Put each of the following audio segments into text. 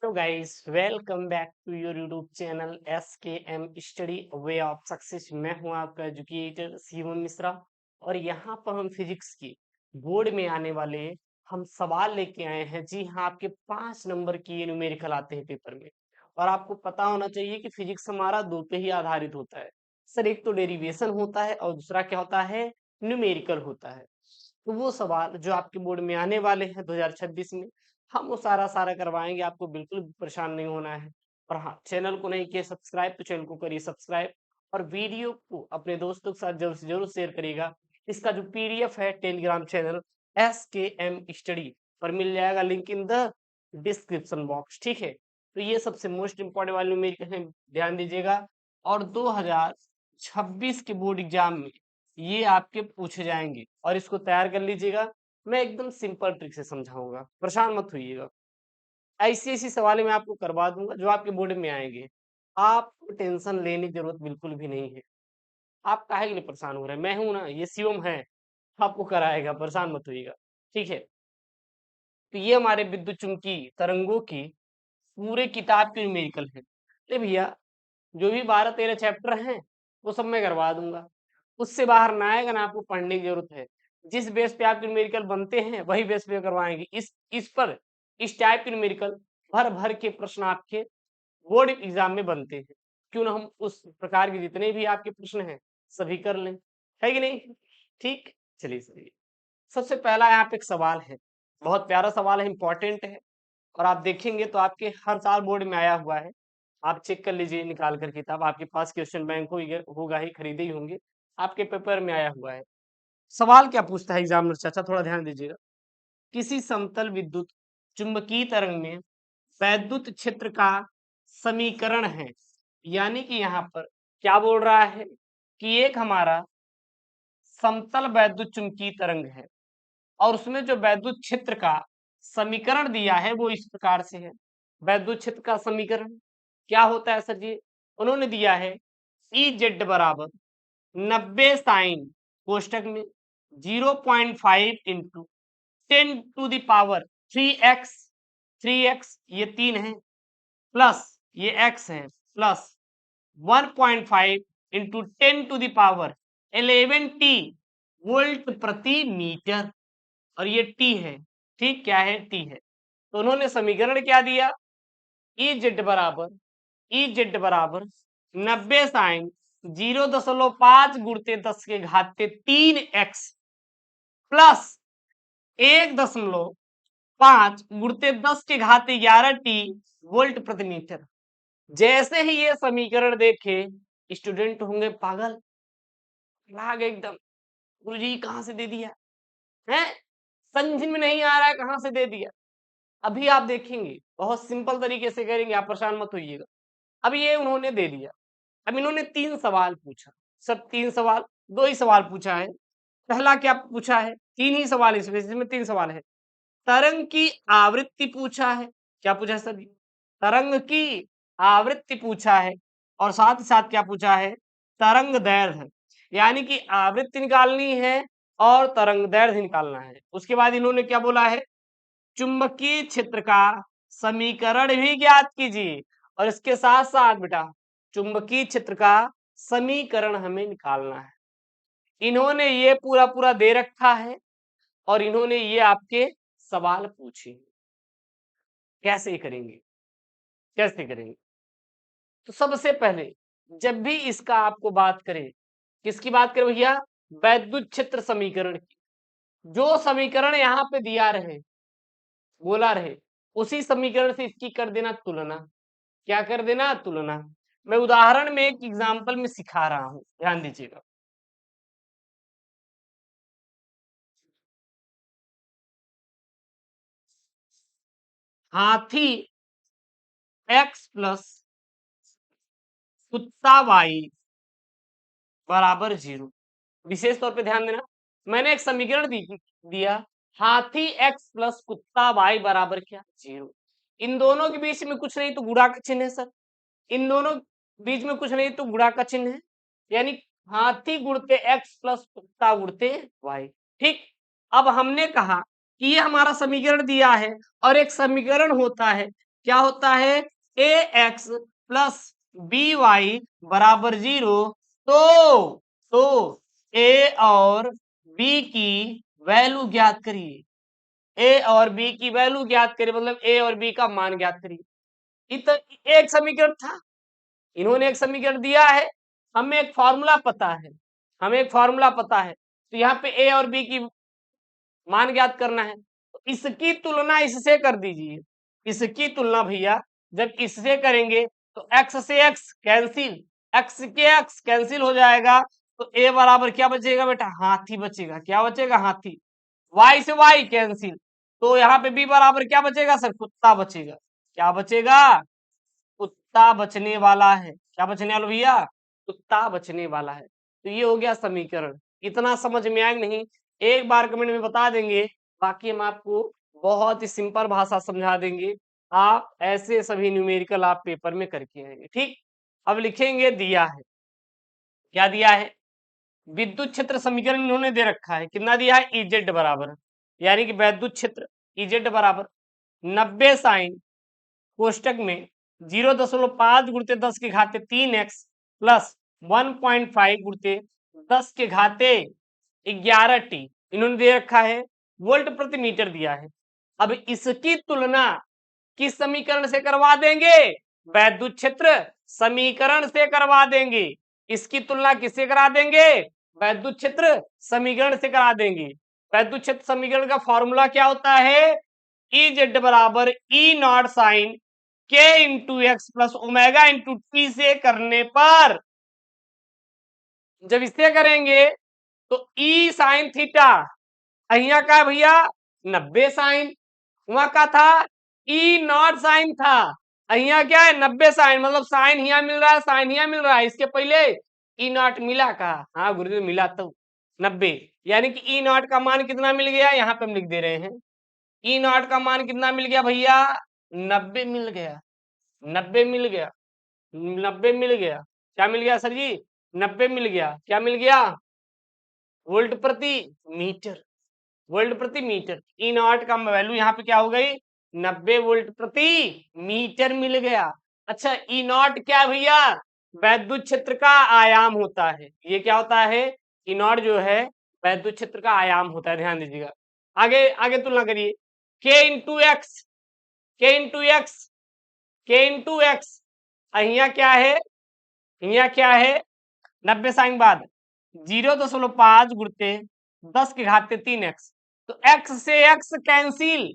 तो guys welcome back to your YouTube channel SKM study way of success. मैं हूं आपका एजुकेटर शिवम मिश्रा और यहाँ पर हम फिजिक्स की बोर्ड में आने वाले हम सवाल लेके आए हैं। जी हाँ, आपके 5 नंबर की ये न्यूमेरिकल आते हैं पेपर में। और आपको पता होना चाहिए कि फिजिक्स हमारा दो पे ही आधारित होता है सर। एक तो डेरिवेशन होता है और दूसरा क्या होता है, न्यूमेरिकल होता है। तो वो सवाल जो आपके बोर्ड में आने वाले हैं 2026 में, हम वो सारा सारा करवाएंगे। आपको बिल्कुल भी परेशान नहीं होना है। और हाँ, चैनल को नहीं किया सब्सक्राइब तो चैनल को करिए सब्सक्राइब और वीडियो को अपने दोस्तों के साथ जरूर से जरूर शेयर करिएगा। इसका जो PDF है टेलीग्राम चैनल SKM स्टडी पर मिल जाएगा, link in the description box. ठीक है, तो ये सबसे मोस्ट इंपॉर्टेंट वाली मेरी कहें, ध्यान दीजिएगा। और 2026 के बोर्ड एग्जाम में ये आपके पूछे जाएंगे और इसको तैयार कर लीजिएगा। मैं एकदम सिंपल ट्रिक से समझाऊंगा, परेशान मत होइएगा। ऐसी ऐसी सवाल मैं आपको करवा दूंगा जो आपके बोर्ड में आएंगे। आपको टेंशन लेने की जरूरत बिल्कुल भी नहीं है। आप काहे के लिए परेशान हो रहे हैं? मैं हूं ना, ये शिवम है, आपको कराएगा, परेशान मत होइएगा। ठीक है, तो ये हमारे विद्युत चुंबकीय तरंगों की पूरे किताब की न्यूमेरिकल है। अरे भैया, जो भी 12-13 चैप्टर हैं वो सब मैं करवा दूंगा। उससे बाहर ना आएगा ना, आपको पढ़ने की जरूरत है। जिस बेस पे आपके न्यूमेरिकल बनते हैं वही बेस पे करवाएंगे। इस टाइप के न्यूमेरिकल भर भर के प्रश्न आपके बोर्ड एग्जाम में बनते हैं। क्यों ना हम उस प्रकार के जितने भी आपके प्रश्न हैं सभी कर लें, है कि नहीं? ठीक, चलिए चलिए। सबसे पहला यहाँ पे एक सवाल है, बहुत प्यारा सवाल है, इंपॉर्टेंट है। और आप देखेंगे तो आपके हर साल बोर्ड में आया हुआ है। आप चेक कर लीजिए निकाल कर किताब, आपके पास क्वेश्चन बैंक होगा ही, खरीदे ही होंगे, आपके पेपर में आया हुआ है। सवाल क्या पूछता है एग्जामिनर चाचा, थोड़ा ध्यान दीजिएगा। किसी समतल विद्युत चुंबकीय तरंग में वैद्युत क्षेत्र का समीकरण है। यानी कि यहाँ पर क्या बोल रहा है कि एक हमारा समतल वैद्युत चुंबकीय तरंग है और उसमें जो वैद्युत क्षेत्र का समीकरण दिया है वो इस प्रकार से है। वैद्युत क्षेत्र का समीकरण क्या होता है सर जी? उन्होंने दिया है EZ बराबर 90 साइन कोष्टक में 0.5 इंटू 10⁻³ 3x ये 3 है, प्लस ये x है, प्लस 1.5 इंटू 10⁻11t वोल्ट प्रति मीटर। और ये t है, ठीक, क्या है? t है। तो उन्होंने समीकरण क्या दिया? EZ बराबर 90 साइन 0.5 गुणित 10⁻³ प्लस 1.5 गुणित 10⁻11t वोल्ट प्रति मीटर। जैसे ही ये समीकरण देखे स्टूडेंट होंगे पागल, लाग एकदम, गुरुजी कहां से दे दिया है, समझ में नहीं आ रहा है कहां से दे दिया। अभी आप देखेंगे बहुत सिंपल तरीके से करेंगे, आप परेशान मत होइएगा। अब ये उन्होंने दे दिया। अब इन्होंने 3 सवाल पूछा, सब 3 सवाल, 2 ही सवाल पूछा है। पहला क्या पूछा है? 3 ही सवाल, इसमें 3 सवाल है। तरंग की आवृत्ति पूछा है। क्या पूछा है सर? तरंग की आवृत्ति पूछा है और साथ ही साथ क्या पूछा है? तरंग दैर्ध्य, यानी कि आवृत्ति निकालनी है और तरंग दैर्ध्य निकालना है। उसके बाद इन्होंने क्या बोला है? चुंबकीय क्षेत्र का समीकरण भी ज्ञात कीजिए। और इसके साथ साथ बेटा चुंबकीय क्षेत्र का समीकरण हमें निकालना है। इन्होंने ये पूरा पूरा दे रखा है और इन्होंने ये आपके सवाल पूछे। कैसे करेंगे, कैसे करेंगे? तो सबसे पहले जब भी इसका आपको बात करें, किसकी बात करें भैया? वैद्युत क्षेत्र समीकरण की। जो समीकरण यहाँ पे दिया रहे, बोला रहे, उसी समीकरण से इसकी कर देना तुलना। क्या कर देना? तुलना। मैं उदाहरण में एक एग्जांपल में सिखा रहा हूं, ध्यान दीजिएगा। हाथी x प्लस कुत्ता y बराबर 0। विशेष तौर पे ध्यान देना, मैंने एक समीकरण दिया, हाथी x प्लस कुत्ता y बराबर क्या? 0। इन दोनों के बीच में कुछ नहीं तो गुणा का चिन्ह है सर। इन दोनों बीच में कुछ नहीं तो गुणा का चिन्ह है, यानी हाथी गुणते x प्लस कुत्ता गुणते y। ठीक, अब हमने कहा कि ये हमारा समीकरण दिया है और एक समीकरण होता है क्या होता है ए एक्स प्लस बी वाई बराबर 0, तो ए और बी की वैल्यू ज्ञात करिए। ए और बी की वैल्यू ज्ञात करिए मतलब ए और बी का मान ज्ञात करिए। एक समीकरण था, इन्होंने एक समीकरण दिया है, हमें एक फॉर्मूला पता है, हमें एक फॉर्मूला पता है, तो यहाँ पे ए और बी की मान ज्ञात करना है। तो इसकी तुलना इससे कर दीजिए, इसकी तुलना भैया जब इससे करेंगे तो x से x कैंसिल, x के x कैंसिल हो जाएगा, तो a बराबर क्या बचेगा बेटा, हाथी बचेगा। क्या बचेगा, हाथी। y से y कैंसिल, तो यहाँ पे b बराबर क्या बचेगा सर, कुत्ता बचेगा। क्या बचेगा, कुत्ता बचने वाला है। क्या बचने वाला भैया, कुत्ता बचने वाला है। तो ये हो गया समीकरण। इतना समझ में आया नहीं, एक बार कमेंट में बता देंगे, बाकी हम आपको बहुत ही सिंपल भाषा समझा देंगे। आप ऐसे सभी न्यूमेरिकल आप पेपर में करके आएंगे। ठीक, अब लिखेंगे दिया है, क्या दिया है, विद्युत क्षेत्र समीकरण इन्होंने दे रखा है, कितना दिया है, इजेड बराबर, यानी कि विद्युत क्षेत्र इजेड बराबर 90 साइन कोष्टक में 0.5 गुणित 10 के घाते 3x प्लस 1.5 गुणित 10 के घाते 11t इन्होंने दे रखा है, वोल्ट प्रति मीटर दिया है। अब इसकी तुलना किस समीकरण से करवा देंगे, वैद्युत क्षेत्र समीकरण से करवा देंगे। इसकी तुलना किससे करा देंगे, वैद्युत क्षेत्र समीकरण से करा देंगे। वैद्युत क्षेत्र समीकरण का फॉर्मूला क्या होता है, ई जेड बराबर ई नॉट साइन के into x plus omega into T से करने पर, जब इससे करेंगे तो ई साइन थीटा, अहिया का भैया 90 साइन, वहां का था ई नॉट साइन था, अहिया क्या है 90 साइन, मतलब साइन हिया मिल रहा है, साइन हिया मिल रहा है, इसके पहले ई नॉट मिला का, हाँ गुरुदेव मिला तो 90, यानी कि ई नॉट का मान कितना मिल गया, यहाँ पे हम लिख दे रहे हैं, ई नॉट का मान कितना मिल गया भैया, 90 मिल गया, 90 मिल गया, 90 मिल गया। क्या मिल गया सर जी, 90 मिल गया। क्या मिल गया, वोल्ट प्रति मीटर, वोल्ट प्रति मीटर। ई नॉट का वैल्यू यहाँ पे क्या हो गई, 90 वोल्ट प्रति मीटर मिल गया। अच्छा, ई नॉट क्या भैया, वैद्युत क्षेत्र का आयाम होता है। ये क्या होता है, ई नॉट जो है वैद्युत क्षेत्र का आयाम होता है, ध्यान दीजिएगा। आगे आगे तुलना करिए, के इंटू एक्स, के इंटू एक्स, के इंटू एक्स, अहिया क्या है, अहिया क्या है 90 साइन बाद 0.5 गुणते 10 के घाते 3x, तो x से x कैंसिल,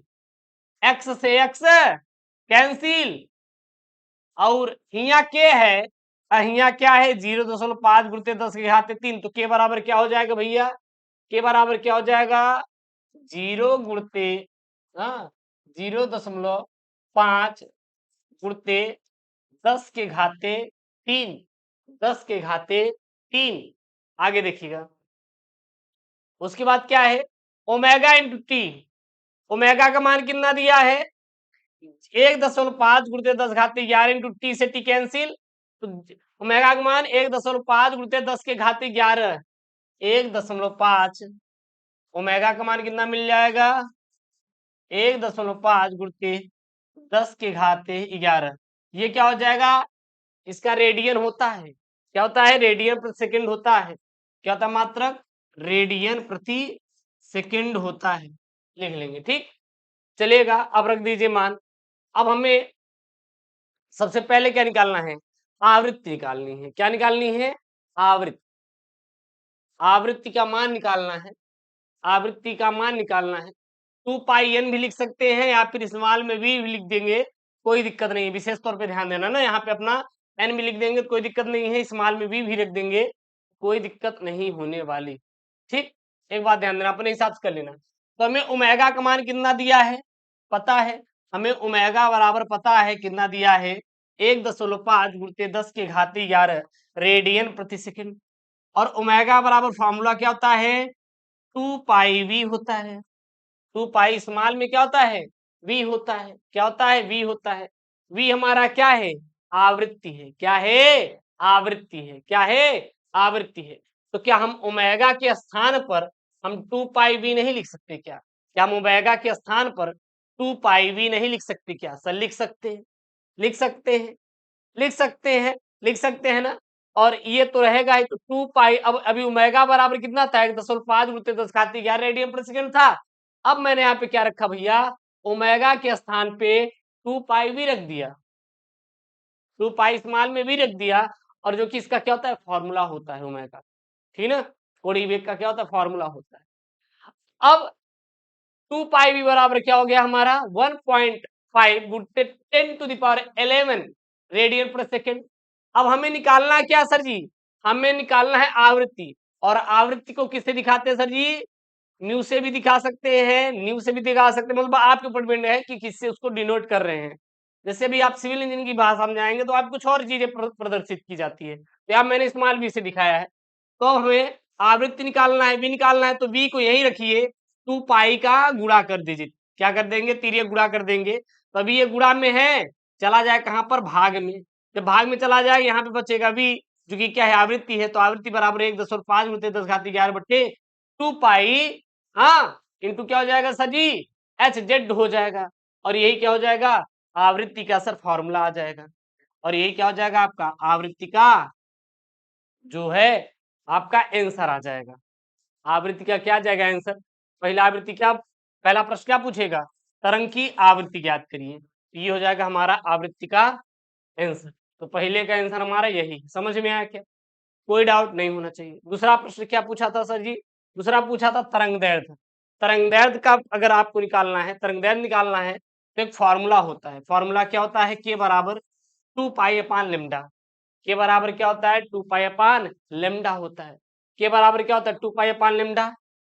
x से x कैंसिल, और हिया के है, हिया क्या है 0.5 गुणते 10 के घाते 3, तो के बराबर क्या हो जाएगा भैया, के बराबर क्या हो जाएगा, 0 गुणते 0.5 गुणते 10 के घाते 3, 10 के घाते 3। आगे देखिएगा, उसके बाद क्या है, ओमेगा इंटू टी, ओमेगा का मान कितना दिया है, 1.5 गुणित 10 घाते 11 इंटू टी से टी कैंसिल, तो ओमेगा का मान 1.5 गुणित 10 के घाते 11, 1.5, ओमेगा का मान कितना मिल जाएगा, 1.5 गुणित 10 के घाते 11, ये क्या हो जाएगा, इसका रेडियन होता है। क्या होता है, रेडियन प्रति सेकंड होता है। क्या होता है मात्रक, रेडियन प्रति सेकंड होता है, लिख लेंगे। ठीक, चलिएगा, अब रख दीजिए मान। अब हमें सबसे पहले क्या निकालना है, आवृत्ति निकालनी है। क्या निकालनी है, आवृत्ति, आवृत्ति का मान निकालना है, आवृत्ति का मान निकालना है। 2 पाई एन भी लिख सकते हैं या फिर स्मॉल में भी लिख देंगे, कोई दिक्कत नहीं है। विशेष तौर पे ध्यान देना ना, यहाँ पे अपना एन भी लिख देंगे तो कोई दिक्कत नहीं है, स्मॉल में भी रख देंगे, कोई दिक्कत नहीं होने वाली। ठीक, एक बात ध्यान देना, अपने हिसाब से कर लेना। तो हमें ओमेगा का मान कितना दिया है, पता है, हमें ओमेगा बराबर पता है कितना दिया है, 1.5 गुणित 10 के घाते 11 रेडियन प्रति सेकंड, और ओमेगा बराबर फॉर्मूला क्या होता है, 2 पाई वी होता है। 2 पाई स्मॉल में क्या होता है, वी होता है। क्या होता है, वी होता है। वी हमारा क्या है, आवृत्ति है। क्या है, आवृत्ति है। क्या है, आवृत्ति है। तो क्या हम ओमेगा के स्थान पर हम 2 पाई वी नहीं लिख सकते क्या, क्या हम ओमेगा के स्थान पर टू पाई वी नहीं लिख सकते क्या सर? लिख सकते हैं, लिख सकते हैं, लिख सकते हैं, लिख सकते हैं ना। और ये तो रहेगा ही, तो टू पाई, अब अभी ओमेगा बराबर कितना था? 1.5 गुणित 10⁻11 रेडियन प्रति सेकंड था। अब मैंने यहाँ पे क्या रखा भैया? ओमेगा के स्थान पे टू पाई भी रख दिया, टू पाई इस्तेमाल में भी रख दिया। और जो कि इसका क्या होता है? फॉर्मूला होता है ओमेगा, ठीक ना। कोड़ी वेग का क्या होता है? फॉर्मूला होता है। अब टू पाई भी बराबर क्या हो गया हमारा? 1.5 गुणित 10⁻11 रेडियन पर सेकेंड। अब हमें निकालना है क्या सर जी? हमें निकालना है आवृत्ति। और आवृत्ति को किससे दिखाते हैं सर जी? न्यू से भी दिखा सकते हैं, न्यू से भी दिखा सकते हैं, मतलब आपके ऊपर डिपेंड है कि किससे उसको डिनोट कर रहे हैं। जैसे अभी आप सिविल इंजीनियरिंग की भाषा में जाएंगे तो आप कुछ और चीजें प्रदर्शित की जाती है, तो यहाँ मैंने स्मॉल बी से दिखाया है। तो हमें आवृत्ति निकालना है, बी निकालना है, तो बी को यही रखिए, टू पाई का गुणा कर दीजिए। क्या कर देंगे? तिर्यक गुणा कर देंगे। तो अभी ये गुणा में है, चला जाए कहां पर? भाग में। जब भाग में चला जाए, यहाँ पे बचेगा बी, जो कि क्या है? आवृत्ति है। तो आवृत्ति बराबर 1.5 गुणित 10⁻11 बटे टू पाई, हाँ, इंटू क्या हो जाएगा सर जी? एच जेड हो जाएगा। और यही क्या हो जाएगा? आवृत्ति का सर फॉर्मूला आ जाएगा। और यही क्या हो जाएगा? आपका आवृत्ति का जो है आपका आंसर आ जाएगा। आवृत्ति का क्या आ जाएगा आंसर? पहला आवृत्ति क्या, पहला प्रश्न क्या पूछेगा? तरंग की आवृत्ति ज्ञात करिए। तो ये हो जाएगा हमारा आवृत्ति का आंसर। तो पहले का आंसर हमारा यही, समझ में आया क्या? कोई डाउट नहीं होना चाहिए। दूसरा प्रश्न क्या पूछा था सर जी? दूसरा पूछा था तरंग दैर्ध्य। तरंग दैर्ध्य का अगर आपको निकालना है, तरंग दैर्ध्य निकालना है, तो एक फॉर्मूला होता है। फॉर्मूला क्या होता है? के बराबर टू पाई अपान लेमडा। के बराबर क्या होता है? टू पाई अपान लेमडा होता है। के बराबर क्या होता है? Two pi upon lambda.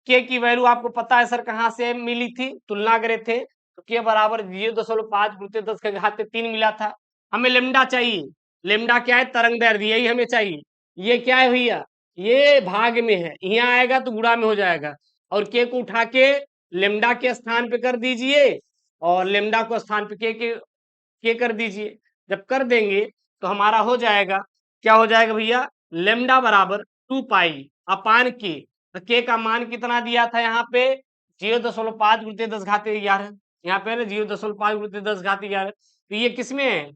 K की वैल्यू आपको पता है सर कहाँ से मिली थी? तुलना करे थे तो के बराबर 0.5 गुणित 10⁻³ मिला था। हमें लेमडा चाहिए। लेमडा क्या है? तरंग दैर्ध्य, यही हमें चाहिए। ये क्या है भैया? ये भाग में है, यहाँ आएगा तो गुणा में हो जाएगा। और के को उठा के लेमडा के स्थान पे कर दीजिए, और लेमडा को स्थान पे के कर दीजिए। जब कर देंगे तो हमारा हो जाएगा, क्या हो जाएगा भैया? लेमडा बराबर टू पाई अपान के। तो के का मान कितना दिया था यहाँ पे? 0.5 गुणित 10⁻11। यहाँ पे 0.5 गुणित 10⁻11। तो ये किसमें है?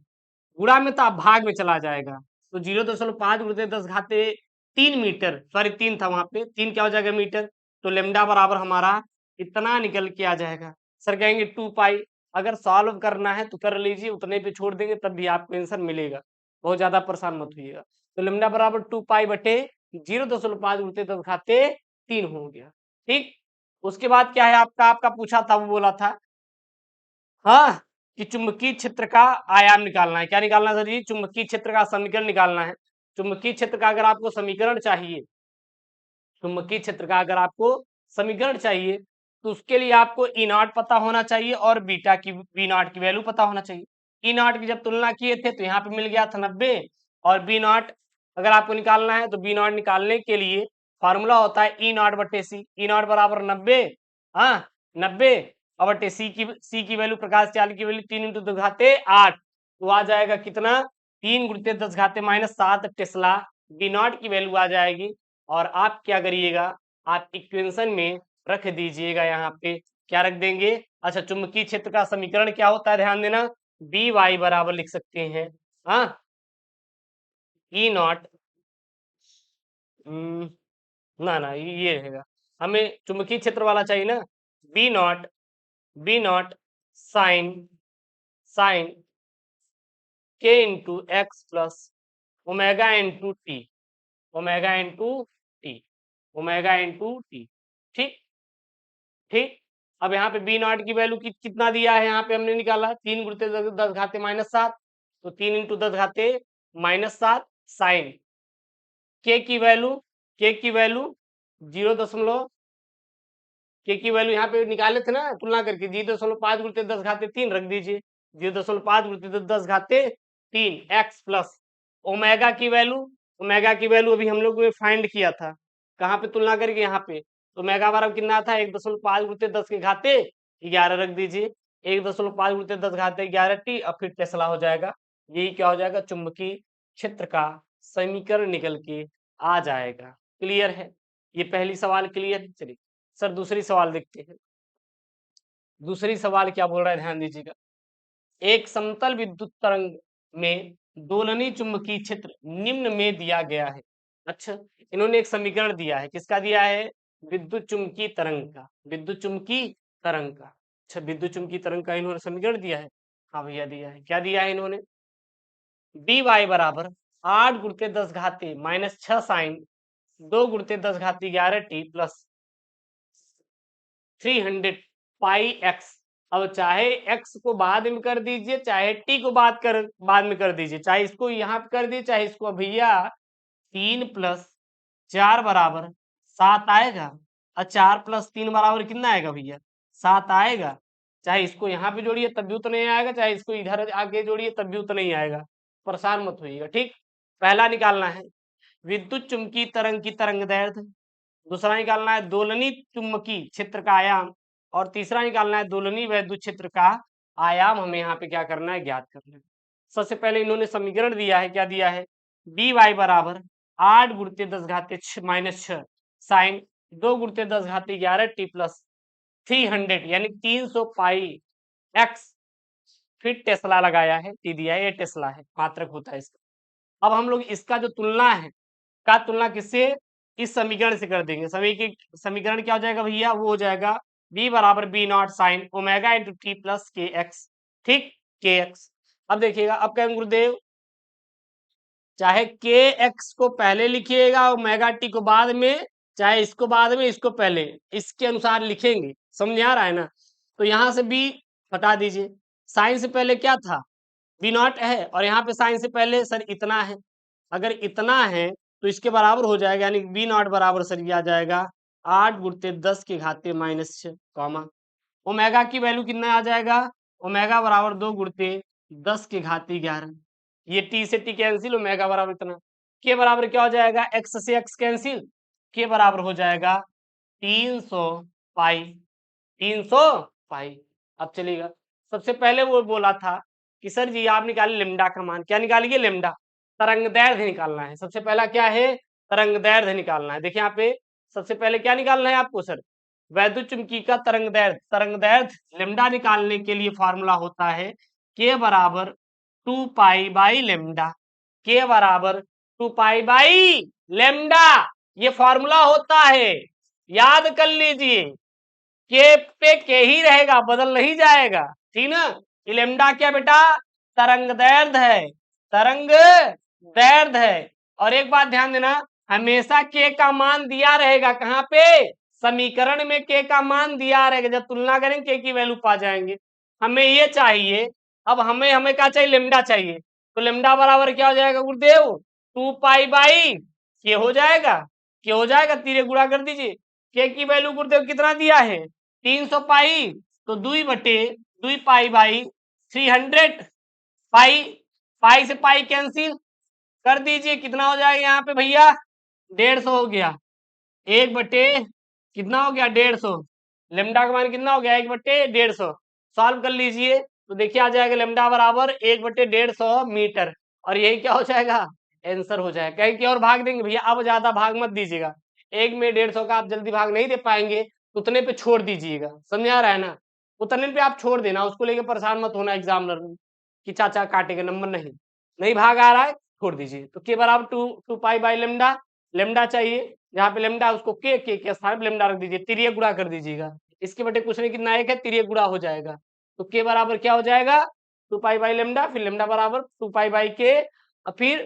गुणा में, तो भाग में चला जाएगा। तो 0.5 गुणित 10⁻³ मीटर, सॉरी 3 था वहां पे, 3 क्या हो जाएगा? मीटर। तो लेमडा बराबर हमारा इतना निकल के आ जाएगा। सर कहेंगे टू पाई, अगर सॉल्व करना है तो कर लीजिए, उतने पे छोड़ देंगे तब भी आपको आंसर मिलेगा, बहुत ज्यादा परेशान मत होइएगा। तो लेमडा बराबर टू पाई बटे 0.5 गुणित 10⁻³ हो गया। ठीक। उसके बाद क्या है आपका? आपका पूछा था, वो बोला था हाँ कि चुंबकीय क्षेत्र का आयाम निकालना है। क्या निकालना है सर जी? चुंबकीय क्षेत्र का समीकरण निकालना है। चुंबकीय क्षेत्र का अगर आपको समीकरण चाहिए, चुंबकीय क्षेत्र का अगर आपको समीकरण चाहिए, तो उसके लिए आपको ई नॉट पता होना चाहिए और बीटा की बी नॉट की वैल्यू पता होना चाहिए। ई नॉट की जब तुलना किए थे तो यहाँ पे मिल गया था 90, और बी नॉट अगर आपको निकालना है तो बी नॉट निकालने के लिए फॉर्मूला होता है ई नॉट बटे सी। ई नॉट बराबर 90, हाँ 90, और बटे सी की वैल्यू, प्रकाश चाल की वैल्यू 3 × 10⁸ तो आ जाएगा कितना? 3 × 10⁻⁻7 टेस्ला बी नॉट की वैल्यू आ जाएगी। और आप क्या करिएगा? आप इक्वेशन में रख दीजिएगा, यहाँ पे क्या रख देंगे? अच्छा, चुंबकीय क्षेत्र का समीकरण क्या होता है? ध्यान देना, बी वाई बराबर लिख सकते हैं, हाँ, ई नॉट, ना ना ये रहेगा, हमें चुंबकीय क्षेत्र वाला चाहिए ना। बी नॉट साइन साइन के into x plus omega into T, omega into T, omega into T. ठीक। ठीक। अब यहाँ पे बी नॉट की वैल्यू कितना दिया है? यहाँ पे हमने निकाला 3 × 10⁻⁻7, तो 3 × 10⁻⁻7 साइन के की वैल्यू, के की वैल्यू 0, के की वैल्यू यहाँ पे निकाले थे ना तुलना करके, 0.5 × 10⁻³ रख दीजिए, 0.5 × 10⁻³ एक्स प्लस ओमेगा की वैल्यू, ओमेगा की वैल्यू अभी हम लोग ने फाइंड किया था, कहाँ पे तुलना करके? यहाँ पे। तो ओमेगा बराबर कितना था? 1.5 × 10⁻11 रख दीजिए, 1.5 × 10⁻11t, और फिर टेस्ला हो जाएगा। यही क्या हो जाएगा? चुंबकीय क्षेत्र का समीकरण निकल के आ जाएगा। क्लियर है? ये पहली सवाल क्लियर है। चलिए सर दूसरी सवाल देखते हैं। दूसरी सवाल क्या बोल रहा है, ध्यान दीजिएगा। एक समतल विद्युत तरंग में दोलनी चुंबकीय क्षेत्र निम्न में दिया गया है। अच्छा, इन्होंने एक समीकरण दिया है, किसका दिया है? विद्युत चुंबकीय तरंग का, विद्युत चुंबकीय तरंग का। अच्छा, विद्युत चुंबकीय तरंग का इन्होंने समीकरण दिया है। हाँ भैया दिया है। क्या दिया है इन्होंने? डी वाई बराबर 8 गुणित 10 घाती माइनस 6 साइन 2 गुणित 10 घाती 11 टी प्लस 300 पाई एक्स। अब चाहे x को बाद में कर दीजिए, चाहे t को बाद में कर दीजिए, चाहे इसको यहाँ पे कर दीजिए, चाहे इसको। भैया 3 प्लस 4 बराबर 7 आएगा, और 4 प्लस 3 बराबर कितना आएगा भैया? 7 आएगा। चाहे इसको यहाँ पे जोड़िए तब भी उतना ही आएगा, चाहे इसको इधर आगे जोड़िए तब भी उतना ही आएगा। परेशान मत होइएगा, ठीक। पहला निकालना है विद्युत चुम्बकीय तरंग की तरंग दैर्ध्य, दूसरा निकालना है दोलनी चुम्बकीय क्षेत्र का आयाम, और तीसरा निकालना है दोलनी वैद्युत क्षेत्र का आयाम। हमें यहाँ पे क्या करना है? ज्ञात करना है। सबसे पहले इन्होंने समीकरण दिया है, क्या दिया है? डी वाई बराबर 8 गुणित 10 घाते माइनस 6 साइन 2 गुणित 10 घाते 11 टी प्लस 300 यानी 300 पाई एक्स। फिर टेस्ला लगाया है, टी दिया है, ये टेस्ला है, मात्रक होता है इसका। अब हम लोग इसका जो तुलना है, का तुलना किससे? इस समीकरण से कर देंगे। समीकरण क्या हो जाएगा भैया? वो हो जाएगा b बराबर B naught sine omega into T plus K X, ठीक, के एक्स। अब देखिएगा, अब कहेंगे गुरुदेव चाहे के एक्स को पहले लिखिएगा ओमेगा टी को बाद में, चाहे इसको बाद में इसको पहले, इसके अनुसार लिखेंगे। समझ आ रहा है ना? तो यहाँ से b हटा दीजिए, साइन से पहले क्या था? बी नॉट है, और यहाँ पे साइन से पहले सर इतना है। अगर इतना है तो इसके बराबर हो जाएगा, यानी बी नॉट बराबर सर ये आ जाएगा 8 गुणित 10 के घाते माइनस 6 कॉमा ओमेगा की वैल्यू कितना आ जाएगा? ओमेगा बराबर 2 गुणित 10 के घाती 11। ये टी से टी कैंसिल, ओमेगा बराबर इतना। के बराबर क्या हो जाएगा? एक्स से एक्स कैंसिल, के बराबर हो जाएगा 300 पाई, 300 पाई। अब चलिएगा, सबसे पहले वो बोला था कि सर जी आप निकालिए लेमडा का मान। क्या निकालिए? लेमडा, तरंग दैर्ध्य निकालना है। सबसे पहला क्या है? तरंग दैर्ध्य निकालना है। देखिए यहाँ पे सबसे पहले क्या निकालना है आपको? सर वैद्युत चुम्बकीय का तरंग दैर्ध्य, तरंग दैर्ध्य लेमडा निकालने के लिए फॉर्मूला होता है के बराबर 2 पाई बाई लेमडा, के बराबर 2 पाई बाई लेमडा, ये फॉर्मूला होता है, याद कर लीजिए। के पे के ही रहेगा, बदल नहीं जाएगा, ठीक ना। ये लेमडा क्या बेटा? तरंग दैर्ध्य है, तरंग दैर्ध्य है। और एक बात ध्यान देना, हमेशा के का मान दिया रहेगा। कहाँ पे? समीकरण में के का मान दिया रहेगा। जब तुलना करेंगे के की वैल्यू पा जाएंगे। हमें ये चाहिए, अब हमें हमें क्या चाहिए? लेमडा चाहिए। तो लेमडा बराबर क्या हो जाएगा गुरुदेव? 2 पाई बाई के हो जाएगा, के हो जाएगा, तीरे गुणा कर दीजिए। के की वैल्यू गुरुदेव कितना दिया है? 300 पाई, तो 2 बटे 2 पाई बाई 300 पाई, पाई से पाई कैंसिल कर दीजिए, कितना हो जाएगा यहाँ पे भैया? 150 हो गया। 1 बटे कितना हो गया? 150। लेमडा का मान कितना हो गया? 1 बटे 150। सॉल्व कर लीजिए तो देखिए आ जाएगा लेमडा बराबर 1 बटे 150 मीटर, और यही क्या हो जाएगा? आंसर हो जाएगा। कहीं की और भाग देंगे भैया, अब ज्यादा भाग मत दीजिएगा। एक में 150 का आप जल्दी भाग नहीं दे पाएंगे, उतने पे छोड़ दीजिएगा। समझ आ रहा है ना? उतने पे आप छोड़ देना, उसको लेके परेशान मत होना एग्जामिनर कि चाचा काटेगा नंबर। नहीं, नहीं भाग आ रहा है, छोड़ दीजिए। तो के बराबर 2 पाई बाई लेमडा, लेमडा चाहिए, जहाँ पे लेमडा उसको के स्थान पे लेमडा रख दीजिए, तिरिय गुणा कर दीजिएगा। इसके बटे कुछ नहीं, कितना एक है, तिरिय गुणा हो जाएगा। तो के बराबर क्या हो जाएगा? 2 पाई बाई लेमडा, फिर लेमडा बराबर 2 पाई बाई के, और फिर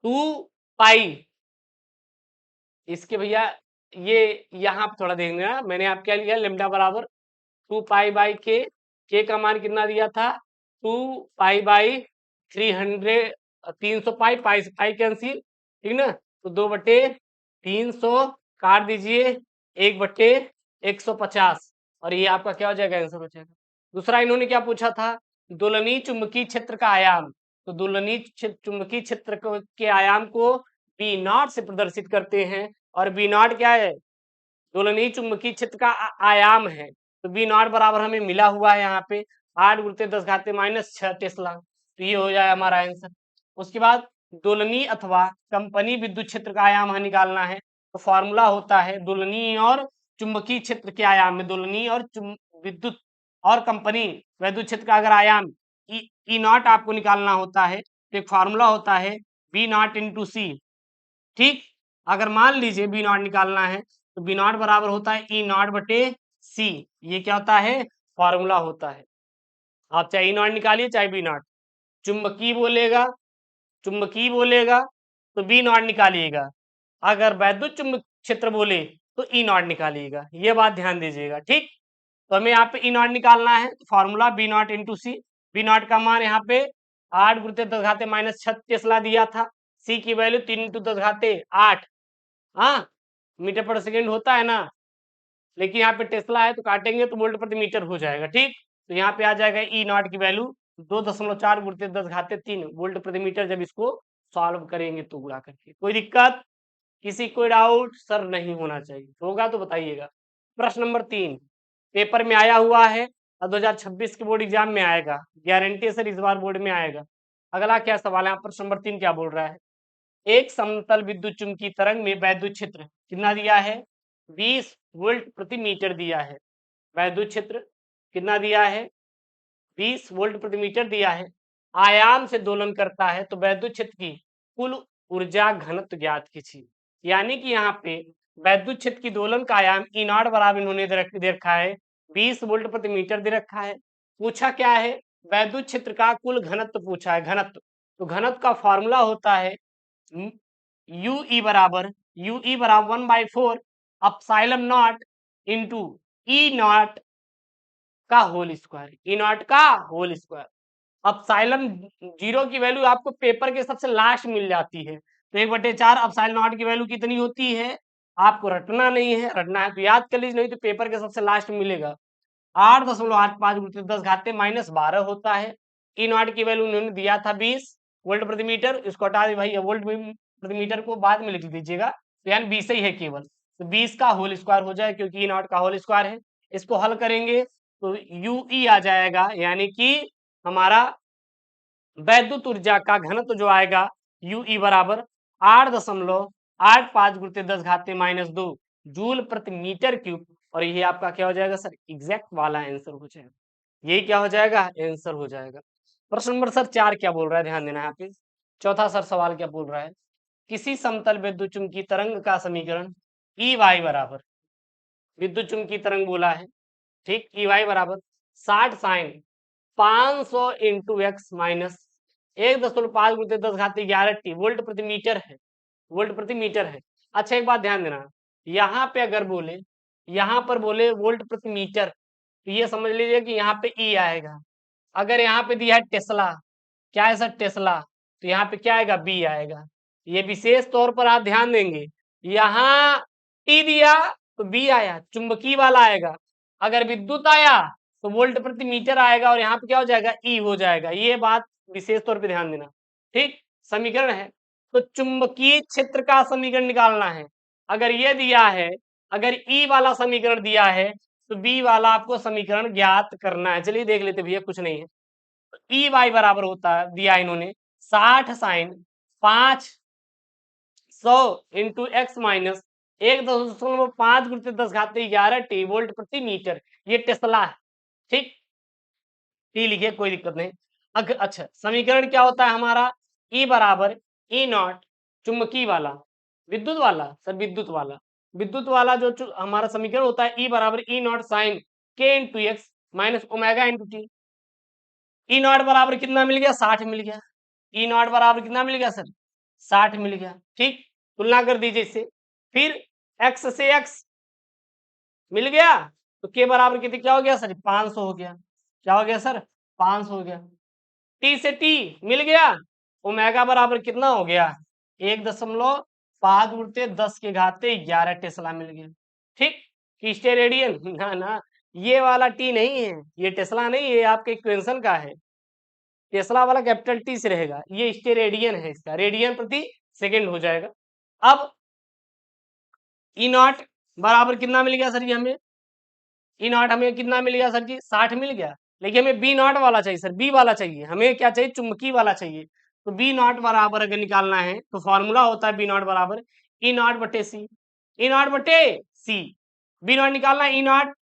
2 पाई। इसके भैया ये यहाँ पे थोड़ा देख लेना, मैंने आप क्या लिया? लेमडा बराबर 2 पाई बाई के का मान कितना दिया था? 2 पाई बाई 300, 300 पाई, पाई से पाई कैंसिल, ठीक ना। तो 2 बटे 300 काट दीजिए, 1 बटे 150, और ये आपका क्या हो जाएगा? आंसर हो जाएगा। दूसरा इन्होंने क्या पूछा था? दोलनी चुंबकीय क्षेत्र का आयाम। तो दोलनी चुंबकीय क्षेत्र के आयाम को बी नॉट से प्रदर्शित करते हैं, और बी नॉट क्या है? दोलनी चुंबकीय क्षेत्र का आयाम है। तो बी नॉट बराबर हमें मिला हुआ है यहाँ पे 8 गुणित 10 घाते माइनस 6 टेस्ला। तो ये हो जाए हमारा आंसर। उसके बाद दोलनी अथवा कंपनी विद्युत क्षेत्र का आयाम निकालना है, तो फॉर्मूला होता है दोलनी और चुंबकीय क्षेत्र के आयाम में दोलनीय और विद्युत और कंपनी वैद्युत क्षेत्र का अगर आयाम ई नॉट आपको निकालना होता है तो एक फार्मूला होता है बी नॉट इंटू सी। ठीक, अगर मान लीजिए बी नॉट निकालना है तो बी नॉट बराबर होता है ई नॉट बटे सी। ये क्या होता है, फॉर्मूला होता है। आप चाहे ई नॉट निकालिए चाहे बी नॉट, चुंबकीय बोलेगा चुंबकीय बोलेगा तो बी नॉट निकालिएगा, अगर वैद्युत चुंबक क्षेत्र बोले तो ई नॉट निकालिएगा। ये बात ध्यान दीजिएगा। ठीक, तो हमें यहाँ पे ई नॉट निकालना है, formula B naught into C. B naught का मान यहाँ पे 8 गुणित 10 घाते -6 टेस्ला दिया था। सी की वैल्यू 3 इंटू 10 घाते 8, हाँ मीटर पर सेकेंड होता है ना, लेकिन यहाँ पे टेस्ला है तो काटेंगे तो वोल्ट प्रति मीटर हो जाएगा। ठीक, तो यहाँ पे आ जाएगा ई नॉट की वैल्यू 2.4 गुणित 10 घाते 3 वोल्ट प्रति मीटर। जब इसको सॉल्व करेंगे तो गुणा करके, कोई दिक्कत, किसी कोई डाउट सर नहीं होना चाहिए, होगा तो बताइएगा। प्रश्न नंबर 3 पेपर में आया हुआ है और 2026 के बोर्ड एग्जाम में आएगा, गारंटी है सर इस बार बोर्ड में आएगा। अगला क्या सवाल है, प्रश्न नंबर 3 क्या बोल रहा है, एक समतल विद्युत चुम्बकीय तरंग में वैद्युत क्षेत्र कितना दिया है, 20 वोल्ट प्रति मीटर दिया है। वैद्युत क्षेत्र कितना दिया है, 20 वोल्ट प्रति मीटर दिया है, आयाम से दोलन करता है तो वैद्युत क्षेत्र की कुल ऊर्जा घनत्व ज्ञात कीजिए। यानी कि यहाँ पे वैद्युत क्षेत्र की दोलन का आयाम ई नॉट बराबर इन्होंने दे रखा है 20 वोल्ट प्रति मीटर दे रखा है। पूछा क्या है, वैद्युत क्षेत्र का कुल घनत्व पूछा है, घनत्व। तो घनत्व का फॉर्मूला होता है यू ई बराबर 1/4 अपसाइलम नॉट इंटू ई नॉट का होल स्क्वायर, ई नॉट का होल स्क्वायर। अपसाइलम 0 की वैल्यू आपको पेपर के सबसे लास्ट मिल जाती है, तो 1/4 अपसाइलम नॉट की वैल्यू कितनी होती है, आपको रटना नहीं है, रटना है तो याद कर लीजिए, नहीं तो पेपर के सबसे लास्ट मिलेगा 8.85 गुणित 10 घाते -12 होता है। ई नॉट की वैल्यू उन्होंने दिया था 20 वोल्ट प्रति मीटर, इसको हटा दे भाई, वोल्ट प्रति मीटर को बाद में लिख दीजिएगा, तो यानी 20 ही है केवल, तो 20 का होल स्क्वायर हो जाए क्योंकि ई नॉट का होल स्क्वायर है। इसको हल करेंगे तो यू ई आ जाएगा, यानी कि हमारा वैद्युत ऊर्जा का घनत्व जो आएगा यू ई बराबर 8.85 गुणित 10 घाते -2 जूल प्रति मीटर क्यूब। और ये आपका क्या हो जाएगा सर, एग्जैक्ट वाला आंसर हो जाएगा। यही क्या हो जाएगा, आंसर हो जाएगा। प्रश्न नंबर सर 4 क्या बोल रहा है, ध्यान देना यहाँ पे। चौथा सर सवाल क्या बोल रहा है, किसी समतल विद्युत चुम्बकीय तरंग का समीकरण ई वाई बराबर, विद्युत चुम्बकीय तरंग बोला है, ठीक, ई वाई बराबर 60 साइन 500 इंटू एक्स माइनस 1.5 गुणित 10 घाते 11 टी वोल्ट प्रति मीटर है, वोल्ट प्रति मीटर है। अच्छा एक बात ध्यान देना, यहाँ पे अगर बोले, यहाँ पर बोले वोल्ट प्रति मीटर, तो ये समझ लीजिए कि यहाँ पे ई आएगा। अगर यहाँ पे दिया है टेस्ला, क्या है सर, टेस्ला, तो यहाँ पे क्या आएगा, बी आएगा। ये विशेष तौर पर आप ध्यान देंगे, यहाँ टी दिया तो बी आया, चुंबकीय वाला आएगा। अगर विद्युत आया तो वोल्ट प्रति मीटर आएगा और यहाँ पे क्या हो जाएगा, ई हो जाएगा। ये बात विशेष तौर पे ध्यान देना। ठीक, समीकरण है तो चुंबकीय क्षेत्र का समीकरण निकालना है। अगर ये दिया है, अगर ई वाला समीकरण दिया है तो बी वाला आपको समीकरण ज्ञात करना है। चलिए देख लेते भैया, कुछ नहीं है। ई वाई बराबर होता है, दिया इन्होंने 60 साइन 500 इंटू एक्स माइनस 1.5 गुणित 10 घाते 11 टी वोल्ट प्रति मीटर। ये टेस्ला है, ठीक, टी लिखिए कोई दिक्कत नहीं। अच्छा समीकरण क्या होता है हमारा, ई बराबर ई नॉट चुंबकीय वाला, विद्युत वाला सर, विद्युत वाला जो हमारा समीकरण होता है, ई बराबर ई नॉट साइन के into x minus omega into T. E not बराबर कितना मिल गया, 60 मिल गया। ई नॉट बराबर कितना मिल गया सर, 60 मिल गया। ठीक, तुलना कर दीजिए इससे, फिर x से x मिल गया तो के बराबर कितने, क्या हो गया सर, 500 हो गया। क्या हो गया सर, 500 हो गया। टी से टी मिल गया, ओमेगा बराबर कितना हो गया, 1.5 गुणित 10 के घाते 11 टेस्ला मिल गया। ठीक, किस्टे रेडियन ना ना, ये वाला टी नहीं है, ये टेस्ला नहीं है, ये आपके इक्वेशन का है। टेस्ला वाला कैपिटल टी से रहेगा, ये स्टेरेडियन है, इसका रेडियन प्रति सेकंड हो जाएगा। अब ई नॉट बराबर कितना मिल गया सर जी, हमें ई नॉट हमें कितना मिल गया सर जी, 60 मिल गया। लेकिन हमें बी नॉट वाला चाहिए सर, बी वाला चाहिए, हमें क्या चाहिए, चुंबकीय वाला चाहिए। तो बी नॉट बराबर अगर निकालना है तो फॉर्मूला होता है बी नॉट बराबर ई नॉट बटे सी, ई नॉट बटे सी। बी नॉट निकालना, ई नॉट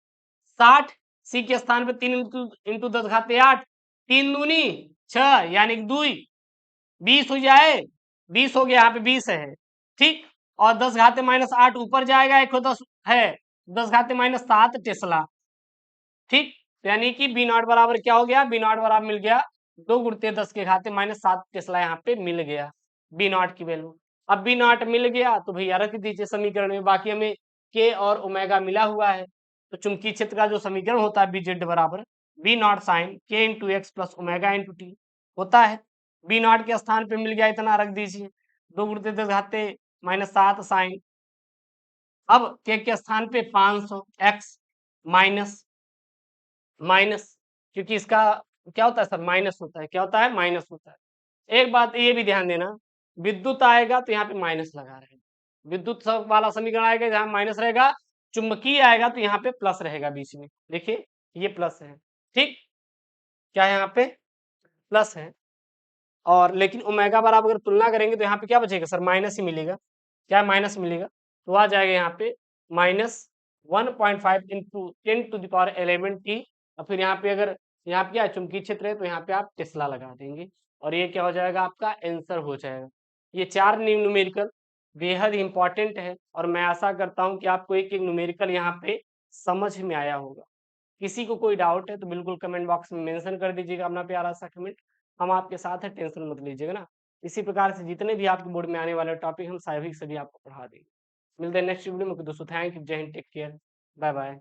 60, सी के स्थान पे 3 इंटू 10 घाते 8, 3 दूनी 6 यानी कि 2 20 हो जाए, 20 हो गया, यहाँ पे 20 है, ठीक। और 10 घाते -8 ऊपर जाएगा, 110 है, 10 घाते -7 टेस्ला, ठीक। तो यानी कि बी नॉट बराबर क्या हो गया, बी नॉट बराबर मिल गया 2 गुणित 10 के घाते -7 टेस्ला, यहाँ पे मिल गया बी नॉट की वैल्यू। अब बी नॉट मिल गया तो भैया रख दीजिए समीकरण में, बाकी हमें के और ओमेगा मिला हुआ है, तो चुंबकीय क्षेत्र का जो समीकरण होता है बीजेड बराबर बी नॉट साइन के into x plus omega into T होता है। बी नॉट के स्थान पे मिल गया, इतना रख दीजिए, 2 गुणित 10 घाते -7 साइन, अब के स्थान पे 500 एक्स माइनस माइनस, क्योंकि इसका क्या होता है सर, माइनस होता है, क्या होता है, माइनस होता है। एक बात ये भी ध्यान देना, विद्युत आएगा तो यहाँ पे माइनस लगा रहेगा, विद्युत सब वाला समीकरण आएगा जहां माइनस रहेगा, चुंबकीय आएगा तो यहाँ पे प्लस रहेगा बीच में, देखिए ये प्लस है, ठीक, क्या है यहाँ पे प्लस है। और लेकिन ओमेगा बराबर अगर तुलना करेंगे तो यहाँ पे क्या बचेगा सर, माइनस ही मिलेगा, क्या माइनस मिलेगा, तो आ जाएगा यहाँ पे -1.5 इंटू 10⁻11 टी, और फिर यहाँ पे अगर यहाँ पे क्या है चुंबकीय क्षेत्र है तो यहाँ पे आप टेस्ला लगा देंगे, और ये क्या हो जाएगा, आपका आंसर हो जाएगा। ये 4 न्यूमेरिकल बेहद इंपॉर्टेंट है, और मैं आशा करता हूँ कि आपको एक एक न्यूमेरिकल यहाँ पे समझ में आया होगा। किसी को कोई डाउट है तो बिल्कुल कमेंट बॉक्स में मेंशन कर दीजिएगा अपना प्यारा सा कमेंट, हम आपके साथ है, टेंशन मत लीजिएगा ना। इसी प्रकार से जितने भी आपके बोर्ड में आने वाले टॉपिक हम सभी आपको पढ़ा देंगे। मिलते हैं नेक्स्ट वीडियो में दोस्तों, थैंक यू, जय Hind, take care, bye bye.